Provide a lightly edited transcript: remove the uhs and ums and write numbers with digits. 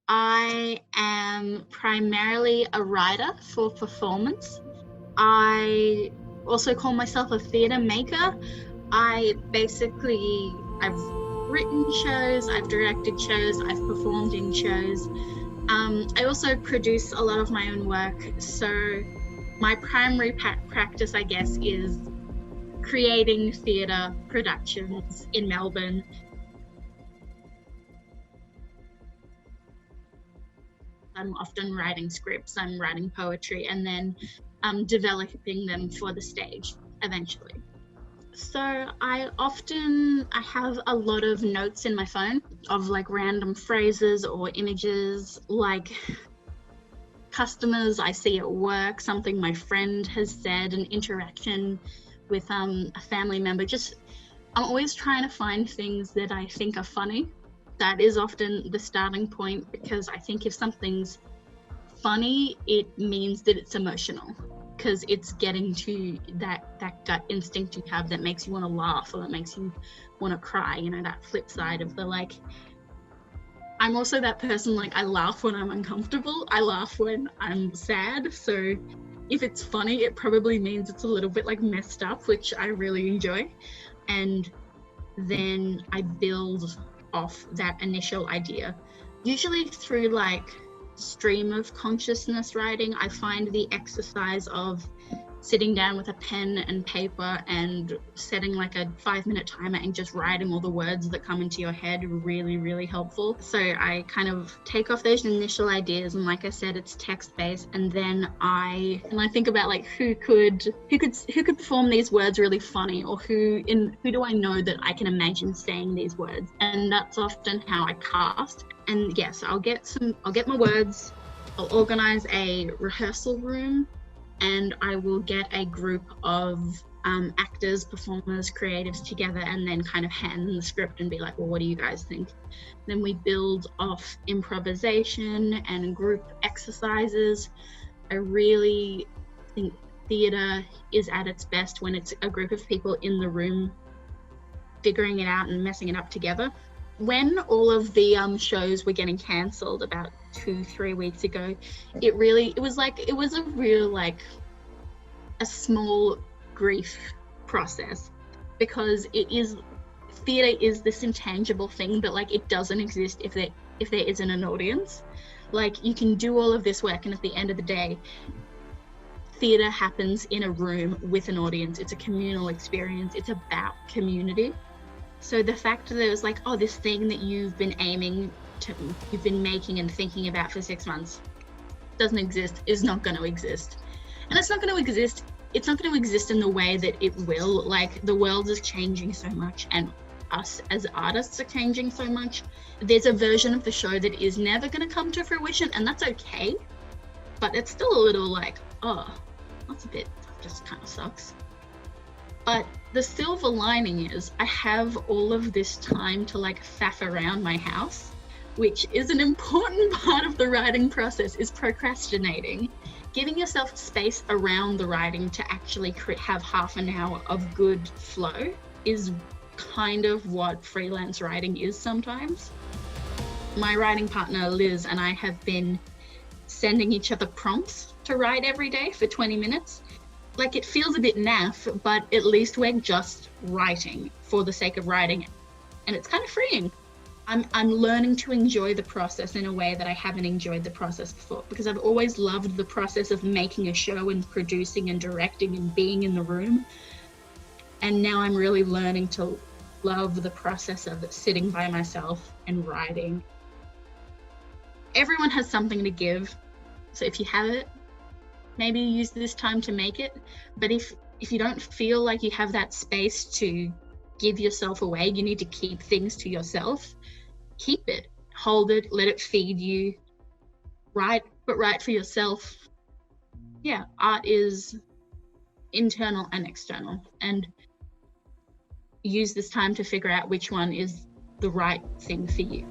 I am primarily a writer for performance. I also call myself a theatre maker. I've written shows, I've directed shows, I've performed in shows. I also produce a lot of my own work. So my primary practice, I guess, is creating theatre productions in Melbourne. I'm often writing scripts, I'm writing poetry, and then developing them for the stage eventually. So I have a lot of notes in my phone of like random phrases or images, like customers I see at work, something my friend has said, an interaction with a family member. I'm always trying to find things that I think are funny. That is often the starting point, because I think if something's funny, it means that it's emotional, because it's getting to that gut instinct you have that makes you want to laugh or that makes you want to cry, that flip side of the like. I'm also that person, like, I laugh when I'm uncomfortable, I laugh when I'm sad, so if it's funny, it probably means it's a little bit like messed up, which I really enjoy. And then I build off that initial idea, usually through like stream of consciousness writing. I find the exercise of sitting down with a pen and paper and setting like a 5-minute timer and just writing all the words that come into your head really, really helpful. So I kind of take off those initial ideas, and like I said, it's text-based, and then I think about like who could perform these words really funny, or who do I know that I can imagine saying these words. And that's often how I cast. And yes, I'll get my words, I'll organize a rehearsal room, and I will get a group of actors, performers, creatives together, and then kind of hand them the script and be like, well, what do you guys think? Then we build off improvisation and group exercises. I really think theatre is at its best when it's a group of people in the room figuring it out and messing it up together. When all of the shows were getting cancelled about 2-3 weeks ago, it was a real, like, a small grief process, because theatre is this intangible thing that, like, it doesn't exist if there isn't an audience. Like, you can do all of this work, and at the end of the day, theatre happens in a room with an audience. It's a communal experience. It's about community. So the fact that it was like, oh, this thing that you've been making and thinking about for 6 months doesn't exist, is not going to exist. And it's not going to exist in the way that it will. Like, the world is changing so much, and us as artists are changing so much. There's a version of the show that is never going to come to fruition, and that's okay. But it's still a little like, oh, that just kind of sucks. But the silver lining is I have all of this time to like faff around my house, which is an important part of the writing process, is procrastinating. Giving yourself space around the writing to actually have half an hour of good flow is kind of what freelance writing is sometimes. My writing partner, Liz, and I have been sending each other prompts to write every day for 20 minutes. Like, it feels a bit naff, but at least we're just writing for the sake of writing, and it's kind of freeing. I'm learning to enjoy the process in a way that I haven't enjoyed the process before, because I've always loved the process of making a show and producing and directing and being in the room. And now I'm really learning to love the process of sitting by myself and writing. Everyone has something to give, so if you have it, maybe use this time to make it. But if you don't feel like you have that space to give yourself away, you need to keep things to yourself. Keep it, hold it, let it feed you. Write, but write for yourself. Yeah, art is internal and external, and use this time to figure out which one is the right thing for you.